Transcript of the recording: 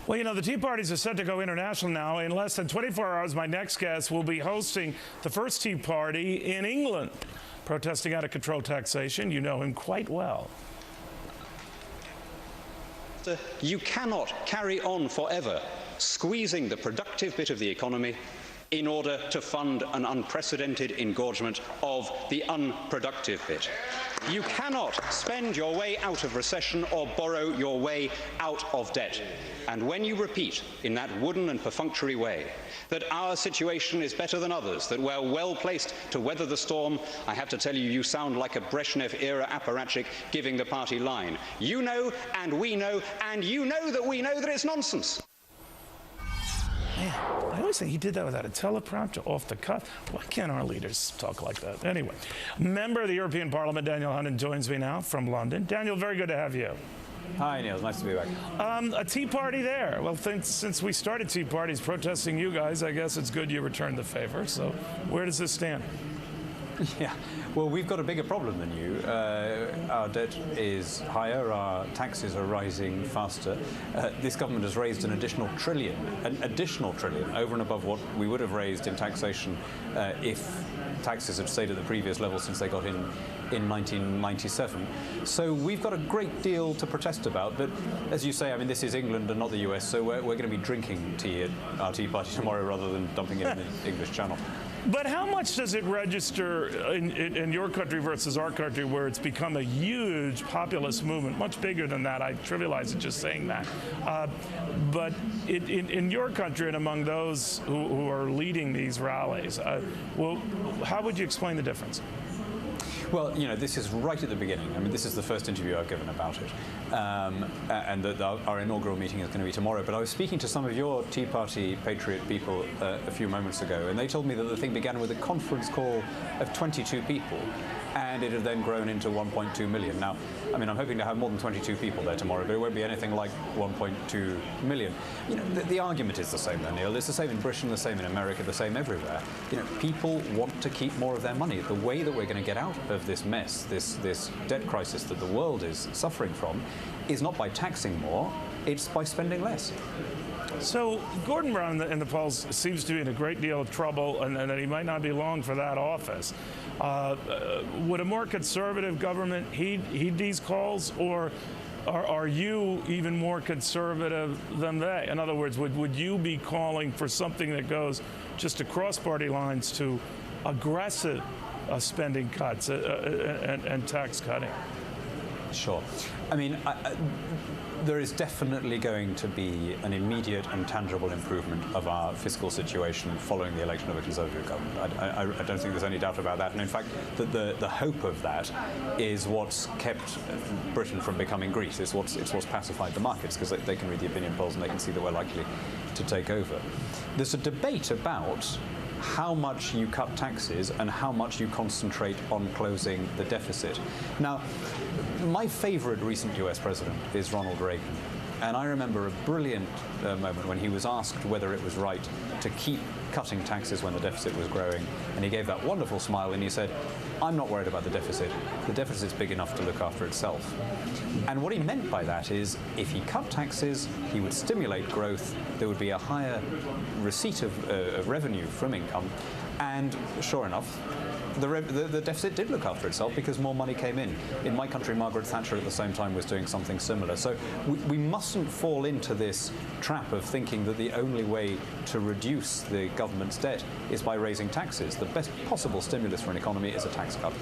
Well, you know, the Tea Parties are set to go international now. In less than 24 hours, my next guest will be hosting the first Tea Party in England, protesting out-of-control taxation. You know him quite well. You cannot carry on forever squeezing the productive bit of the economy in order to fund an unprecedented engorgement of the unproductive bit. You cannot spend your way out of recession or borrow your way out of debt. And when you repeat in that wooden and perfunctory way that our situation is better than others, that we're well placed to weather the storm, I have to tell you, you sound like a Brezhnev-era apparatchik giving the party line. You know, and we know, and you know that we know that it's nonsense. Man, I always think he did that without a teleprompter, off the cuff. Why can't our leaders talk like that? Anyway, member of the European Parliament, Daniel Hannan, joins me now from London. Daniel, very good to have you. Hi, Neil. Nice to be back. A Tea Party there. Well, since we started Tea Parties protesting you guys, I guess it's good you returned the favor. So where does this stand? Yeah, well, we've got a bigger problem than you. Our debt is higher, our taxes are rising faster. This government has raised an additional trillion over and above what we would have raised in taxation if taxes had stayed at the previous level since they got in 1997. So we've got a great deal to protest about, but as you say, I mean, this is England and not the US, so we're going to be drinking tea at our Tea Party tomorrow rather than dumping it in the English Channel. But how much does it register in your country versus our country, where it's become a huge populist movement, much bigger than that? I trivialize it just saying that. But in your country and among those who are leading these rallies, well, how would you explain the difference? Well, you know, this is right at the beginning. I mean, this is the first interview I've given about it. And our inaugural meeting is going to be tomorrow. But I was speaking to some of your Tea Party patriot people a few moments ago, and they told me that the thing began with a conference call of 22 people, and it had then grown into 1.2 million. Now, I mean, I'm hoping to have more than 22 people there tomorrow, but it won't be anything like 1.2 million. You know, the argument is the same, though, Neil. It's the same in Britain, the same in America, the same everywhere. You know, people want to keep more of their money. The way that we're going to get out of this mess, this debt crisis that the world is suffering from, is not by taxing more, it's by spending less. So Gordon Brown in the polls seems to be in a great deal of trouble, and that he might not be long for that office. Would a more conservative government heed these calls, or are you even more conservative than they? In other words, would you be calling for something that goes just across party lines to aggressive spending cuts and tax cutting? Sure. I mean, there is definitely going to be an immediate and tangible improvement of our fiscal situation following the election of a Conservative government. I don't think there's any doubt about that. And in fact, the hope of that is what's kept Britain from becoming Greece. It's what's pacified the markets, because they can read the opinion polls and they can see that we're likely to take over. There's a debate about how much you cut taxes and how much you concentrate on closing the deficit. Now, my favorite recent US president is Ronald Reagan. And I remember a brilliant moment when he was asked whether it was right to keep cutting taxes when the deficit was growing. And he gave that wonderful smile and he said, "I'm not worried about the deficit. The deficit's big enough to look after itself." And what he meant by that is, if he cut taxes, he would stimulate growth, there would be a higher receipt of revenue from income, and sure enough, the deficit did look after itself because more money came in. In my country, Margaret Thatcher at the same time was doing something similar. So we mustn't fall into this trap of thinking that the only way to reduce the government's debt is by raising taxes. The best possible stimulus for an economy is a tax cut.